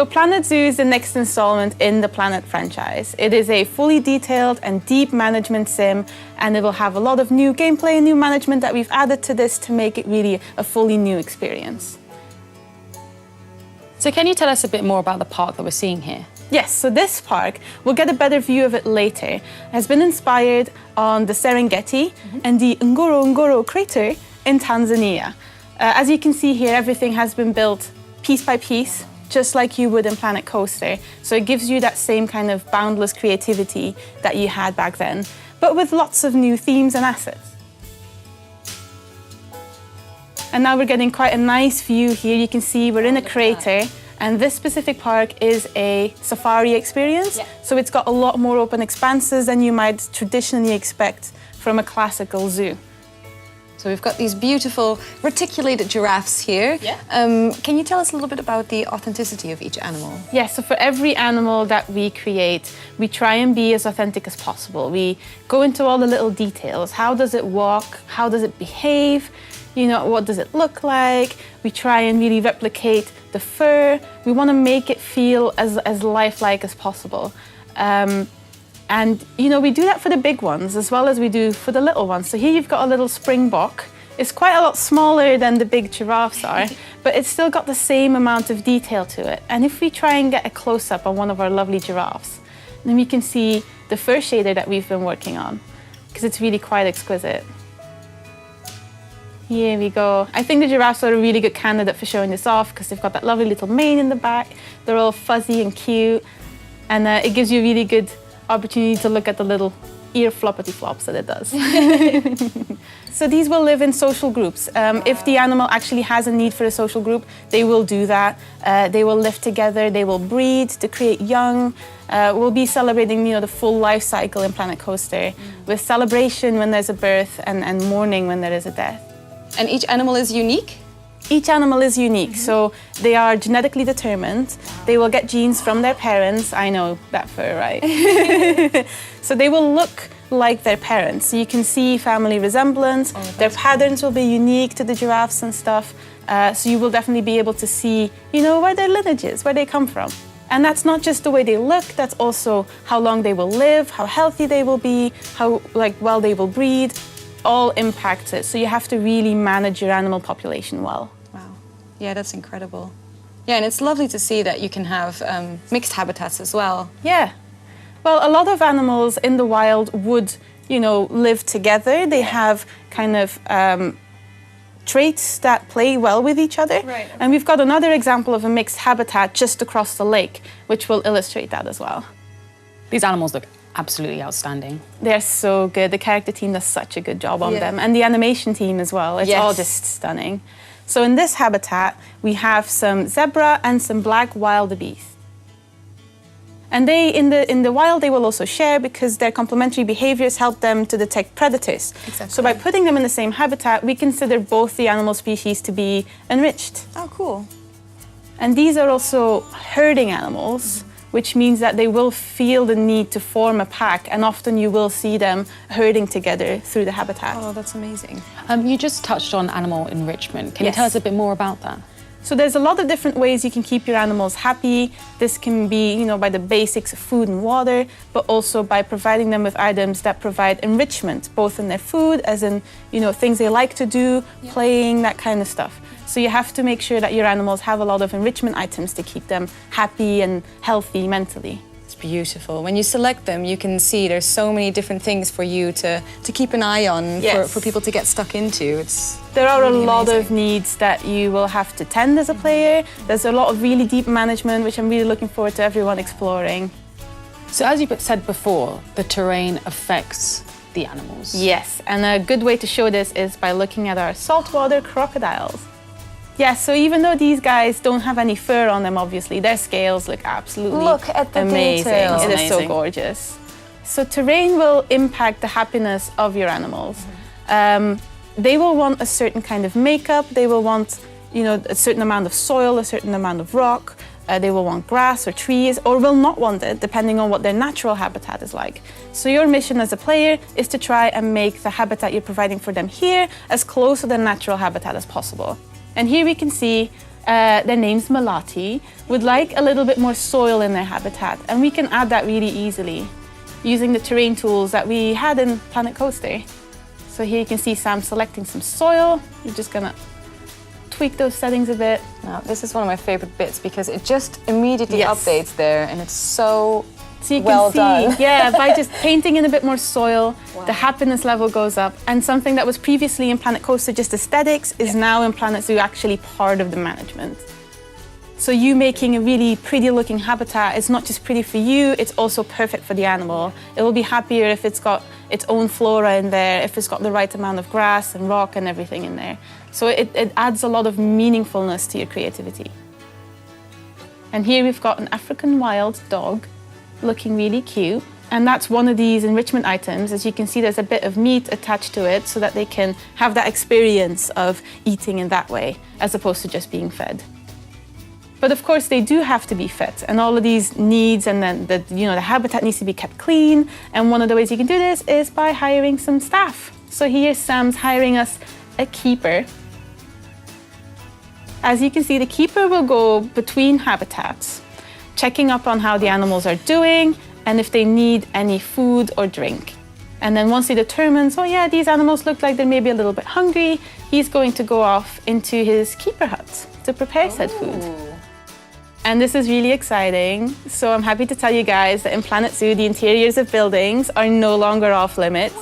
So Planet Zoo is the next installment in the Planet franchise. It is a fully detailed and deep management sim, and it will have a lot of new gameplay and new management that we've added to this to make it really a fully new experience. So can you tell us a bit more about the park that we're seeing here? Yes, so this park, we'll get a better view of it later, has been inspired on the Serengeti and the Ngorongoro crater in Tanzania. As you can see here, everything has been built piece by piece, just like you would in Planet Coaster. So it gives you that same kind of boundless creativity that you had back then, but with lots of new themes and assets. And now we're getting quite a nice view here. You can see we're in a crater, and this specific park is a safari experience. Yeah. So it's got a lot more open expanses than you might traditionally expect from a classical zoo. So we've got these beautiful reticulated giraffes here. Yeah. Can you tell us a little bit about the authenticity of each animal? Yeah, so for every animal that we create, we try and be as authentic as possible. We go into all the little details. How does it walk? How does it behave? You know, what does it look like? We try and really replicate the fur. We want to make it feel as lifelike as possible. And, you know, we do that for the big ones as well as we do for the little ones. So here you've got a little springbok. It's quite a lot smaller than the big giraffes are, but it's still got the same amount of detail to it. And if we try and get a close-up on one of our lovely giraffes, then we can see the fur shader that we've been working on, because it's really quite exquisite. Here we go. I think the giraffes are a really good candidate for showing this off because they've got that lovely little mane in the back. They're all fuzzy and cute, and it gives you a really good opportunity to look at the little ear floppity flops that it does. So these will live in social groups. If the animal actually has a need for a social group, they will do that. They will live together, they will breed to create young. We'll be celebrating, you know, the full life cycle in Planet Coaster with celebration when there's a birth and mourning when there is a death. And each animal is unique? Each animal is unique, so they are genetically determined. They will get genes from their parents. I know that fur, right? So they will look like their parents. So you can see family resemblance. Their patterns will be unique to the giraffes and stuff. So you will definitely be able to see, you know, where their lineage is, where they come from. And that's not just the way they look, that's also how long they will live, how healthy they will be, how well they will breed. All impacts it. So you have to really manage your animal population well. Wow. Yeah, that's incredible. Yeah, and it's lovely to see that you can have mixed habitats as well. Yeah. Well, a lot of animals in the wild would, you know, live together. They have kind of traits that play well with each other. Right. And we've got another example of a mixed habitat just across the lake, which will illustrate that as well. These animals look absolutely outstanding. They're so good. The character team does such a good job on them. And the animation team as well. It's all just stunning. So in this habitat, we have some zebra and some black wildebeest. And they, in the wild, they will also share because their complementary behaviors help them to detect predators. Exactly. So by putting them in the same habitat, we consider both the animal species to be enriched. Oh, cool. And these are also herding animals, which means that they will feel the need to form a pack, and often you will see them herding together through the habitat. Oh, that's amazing. You just touched on animal enrichment. Can you tell us a bit more about that? So there's a lot of different ways you can keep your animals happy. This can be, you know, by the basics of food and water, but also by providing them with items that provide enrichment, both in their food, as in, you know, things they like to do, playing, that kind of stuff. So you have to make sure that your animals have a lot of enrichment items to keep them happy and healthy mentally. It's beautiful. When you select them, you can see there's so many different things for you to keep an eye on, for people to get stuck into. There are really a lot of needs that you will have to tend as a player. There's a lot of really deep management, which I'm really looking forward to everyone exploring. So as you said before, the terrain affects the animals. Yes, and a good way to show this is by looking at our saltwater crocodiles. Yeah, so even though these guys don't have any fur on them, obviously, their scales look absolutely amazing. It is so gorgeous. So terrain will impact the happiness of your animals. They will want a certain kind of makeup. They will want, you know, a certain amount of soil, a certain amount of rock. They will want grass or trees, or will not want it, depending on what their natural habitat is like. So your mission as a player is to try and make the habitat you're providing for them here as close to their natural habitat as possible. And here we can see their name's Melati, would like a little bit more soil in their habitat, and we can add that really easily using the terrain tools that we had in Planet Coaster. So here you can see Sam selecting some soil. You're just gonna tweak those settings a bit. Now, this is one of my favorite bits because it just immediately Yes. updates there, and it's so you well can see, done. yeah, by just painting in a bit more soil, the happiness level goes up. And something that was previously in Planet Coaster just aesthetics is now in Planet Zoo actually part of the management. So you making a really pretty looking habitat is not just pretty for you, it's also perfect for the animal. It will be happier if it's got its own flora in there, if it's got the right amount of grass and rock and everything in there. So it adds a lot of meaningfulness to your creativity. And here we've got an African wild dog looking really cute. And that's one of these enrichment items. As you can see, there's a bit of meat attached to it so that they can have that experience of eating in that way, as opposed to just being fed. But of course, they do have to be fed, and all of these needs, and then the habitat needs to be kept clean. And one of the ways you can do this is by hiring some staff. So here, Sam's hiring us a keeper. As you can see, the keeper will go between habitats, checking up on how the animals are doing and if they need any food or drink. And then once he determines, oh yeah, these animals look like they're maybe a little bit hungry, he's going to go off into his keeper hut to prepare said food. And this is really exciting. So I'm happy to tell you guys that in Planet Zoo, the interiors of buildings are no longer off limits.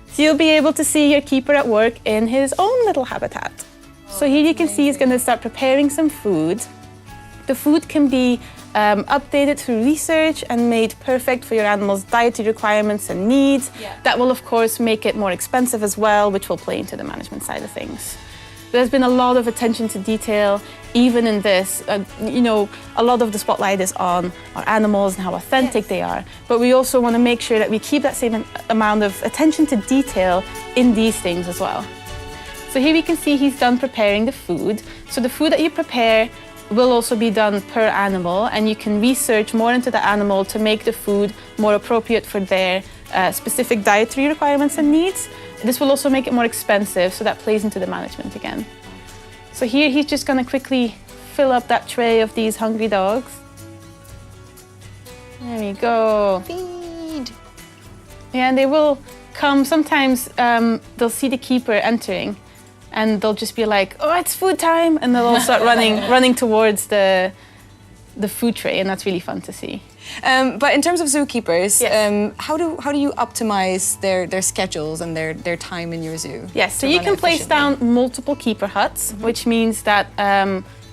So you'll be able to see your keeper at work in his own little habitat. So here you can see he's going to start preparing some food. The food can be updated through research and made perfect for your animal's dietary requirements and needs. Yeah. That will, of course, make it more expensive as well, which will play into the management side of things. There's been a lot of attention to detail, even in this. A lot of the spotlight is on our animals and how authentic they are. But we also want to make sure that we keep that same amount of attention to detail in these things as well. So here we can see he's done preparing the food. So the food that you prepare will also be done per animal, and you can research more into the animal to make the food more appropriate for their specific dietary requirements and needs. This will also make it more expensive, so that plays into the management again. So here he's just going to quickly fill up that tray of these hungry dogs. There we go. Feed. Yeah, and they will come, sometimes they'll see the keeper entering, and they'll just be like, oh, it's food time, and they'll all start running towards the food tray, and that's really fun to see. But in terms of zookeepers, yes. How do you optimize their schedules and their time in your zoo? Yes, so you can place down multiple keeper huts, which means that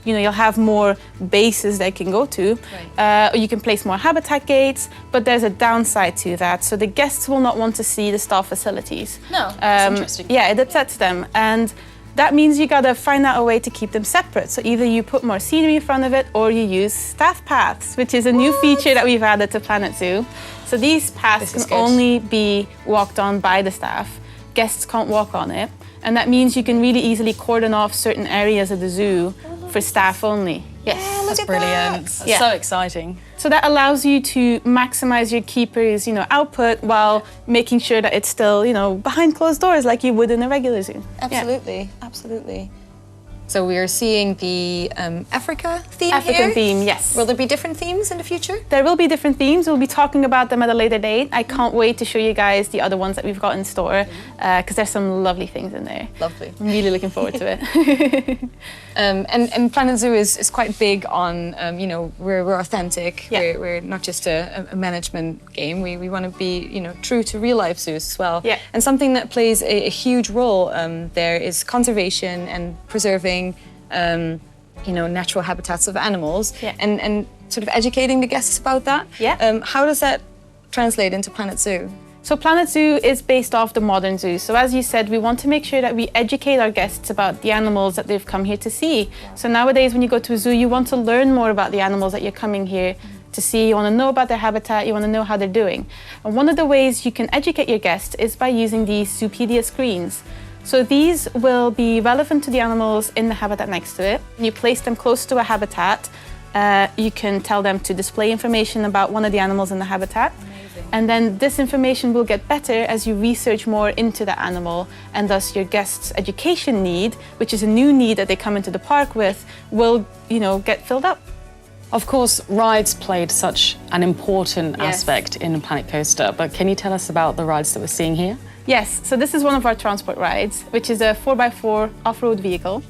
you'll have more bases they can go to. Right. Or you can place more habitat gates, but there's a downside to that. So the guests will not want to see the staff facilities. No, that's interesting. Yeah, it upsets them. And that means you gotta find out a way to keep them separate. So either you put more scenery in front of it, or you use staff paths, which is a new feature that we've added to Planet Zoo. So these paths can only be walked on by the staff. Guests can't walk on it. And that means you can really easily cordon off certain areas of the zoo for staff only. Yes. Yeah, That's brilliant. That's Yeah. so exciting. So that allows you to maximize your keeper's, output while making sure that it's still, behind closed doors like you would in a regular zoo. Absolutely, absolutely. So we are seeing the Africa theme African here. theme, yes. Will there be different themes in the future? There will be different themes. We'll be talking about them at a later date. I can't wait to show you guys the other ones that we've got in store, because there's some lovely things in there. Lovely. I'm really looking forward to it. And Planet Zoo is quite big on, we're authentic. Yeah. We're not just a management game. We want to be, true to real life zoos as well. Yeah. And something that plays a huge role there is conservation and preserving natural habitats of animals, Yeah. and sort of educating the guests about that. Yeah. How does that translate into Planet Zoo? So Planet Zoo is based off the modern zoo. So as you said, we want to make sure that we educate our guests about the animals that they've come here to see. So nowadays, when you go to a zoo, you want to learn more about the animals that you're coming here to see. You want to know about their habitat, you want to know how they're doing. And one of the ways you can educate your guests is by using these Zoopedia screens. So these will be relevant to the animals in the habitat next to it. You place them close to a habitat. You can tell them to display information about one of the animals in the habitat. Amazing. And then this information will get better as you research more into the animal, and thus your guests' education need, which is a new need that they come into the park with, will, get filled up. Of course, rides played such an important aspect in Planet Coaster, but can you tell us about the rides that we're seeing here? Yes, so this is one of our transport rides, which is a 4x4 off-road vehicle.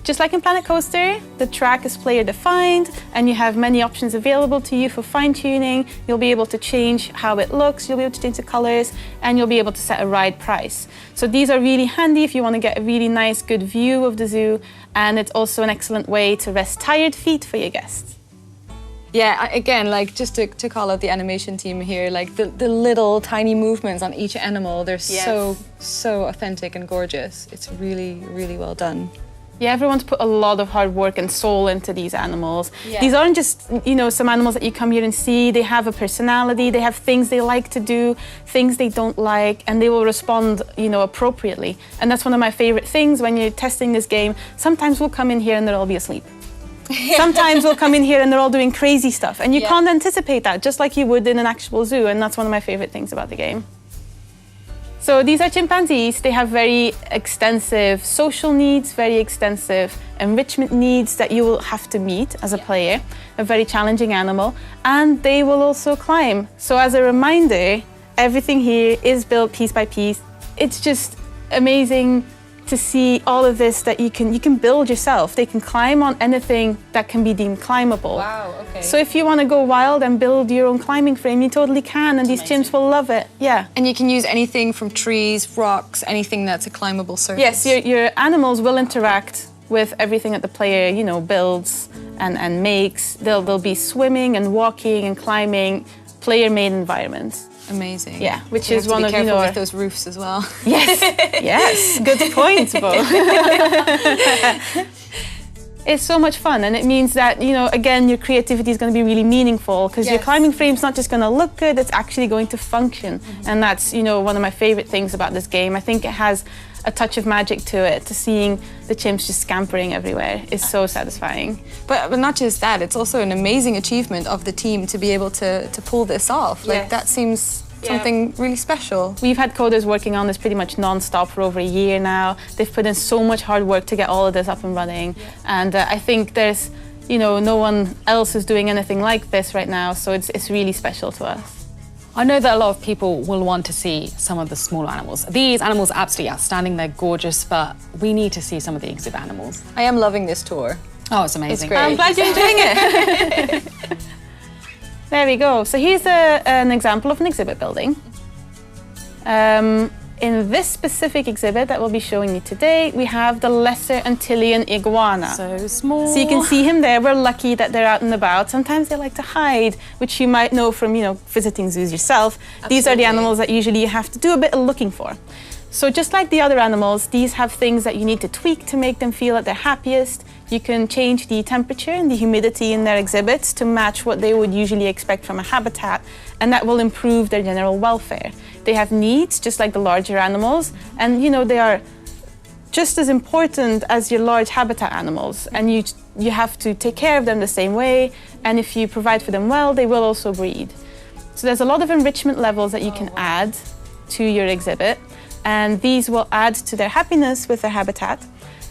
Just like in Planet Coaster, the track is player defined and you have many options available to you for fine-tuning. You'll be able to change how it looks, you'll be able to change the colors, and you'll be able to set a ride price. So these are really handy if you want to get a really nice, good view of the zoo, and it's also an excellent way to rest tired feet for your guests. Yeah, again, just to call out the animation team here, the little tiny movements on each animal, they're so authentic and gorgeous. It's really, really well done. Yeah, everyone's put a lot of hard work and soul into these animals. Yeah. These aren't just, some animals that you come here and see. They have a personality, they have things they like to do, things they don't like, and they will respond, appropriately. And that's one of my favorite things when you're testing this game. Sometimes we'll come in here and they'll all be asleep. Sometimes we'll come in here and they're all doing crazy stuff, and you can't anticipate that, just like you would in an actual zoo, and that's one of my favorite things about the game. So these are chimpanzees. They have very extensive social needs, very extensive enrichment needs that you will have to meet as a player, a very challenging animal, and they will also climb. So as a reminder, everything here is built piece by piece. It's just amazing to see all of this that you can build yourself. They can climb on anything that can be deemed climbable. Wow, okay. So if you want to go wild and build your own climbing frame, you totally can, and these chimps will love it. Yeah. And you can use anything from trees, rocks, anything that's a climbable surface. Yes, your animals will interact with everything that the player, builds and makes. They'll be swimming and walking and climbing player-made environments. Amazing. Yeah, which you is have to one be of careful with those roofs as well. Yes, yes, good point, Bo. It's so much fun, and it means that, again, your creativity is going to be really meaningful, because your climbing frame's not just going to look good, it's actually going to function. And that's, one of my favorite things about this game. I think it has a touch of magic to it, to seeing the chimps just scampering everywhere is so satisfying. But not just that, it's also an amazing achievement of the team to be able to pull this off. That seems something really special. We've had coders working on this pretty much non-stop for over a year now. They've put in so much hard work to get all of this up and running. And I think there's, no one else is doing anything like this right now, so it's really special to us. I know that a lot of people will want to see some of the smaller animals. These animals are absolutely outstanding, they're gorgeous, but we need to see some of the exhibit animals. I am loving this tour. Oh, it's amazing. It's great. I'm glad you're enjoying it. There we go. So here's an example of an exhibit building. In this specific exhibit that we'll be showing you today, we have the lesser Antillean iguana. So small. So you can see him there. We're lucky that they're out and about. Sometimes they like to hide, which you might know from, visiting zoos yourself. Absolutely. These are the animals that usually you have to do a bit of looking for. So just like the other animals, these have things that you need to tweak to make them feel at their happiest. You can change the temperature and the humidity in their exhibits to match what they would usually expect from a habitat, and that will improve their general welfare. They have needs, just like the larger animals, and they are just as important as your large habitat animals, and you have to take care of them the same way, and if you provide for them well, they will also breed. So there's a lot of enrichment levels that you can add to your exhibit, and these will add to their happiness with their habitat.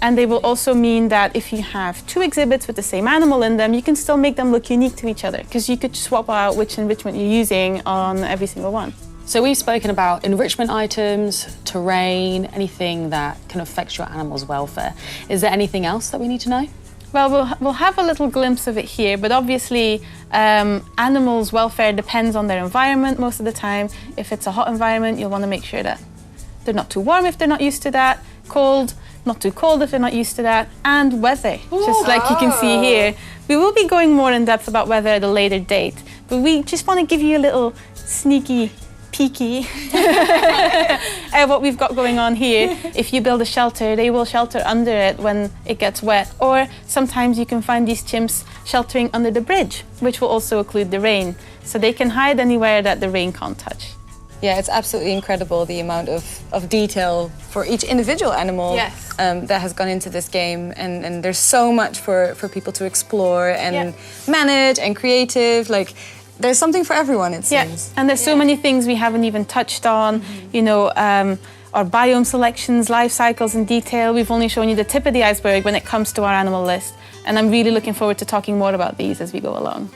And they will also mean that if you have two exhibits with the same animal in them, you can still make them look unique to each other, because you could swap out which enrichment you're using on every single one. So we've spoken about enrichment items, terrain, anything that can affect your animal's welfare. Is there anything else that we need to know? Well, we'll have a little glimpse of it here, but obviously animals' welfare depends on their environment most of the time. If it's a hot environment, you'll want to make sure that they're not too warm if they're not used to that, cold, not too cold if they're not used to that, and weather, just like you can see here. We will be going more in depth about weather at a later date, but we just want to give you a little sneaky peeky at what we've got going on here. If you build a shelter, they will shelter under it when it gets wet, or sometimes you can find these chimps sheltering under the bridge, which will also occlude the rain, so they can hide anywhere that the rain can't touch. Yeah, it's absolutely incredible the amount of detail for each individual animal that has gone into this game, and there's so much for people to explore and manage and creative. there's something for everyone, it seems. And there's so many things we haven't even touched on, you know, our biome selections, life cycles in detail. We've only shown you the tip of the iceberg when it comes to our animal list. And I'm really looking forward to talking more about these as we go along.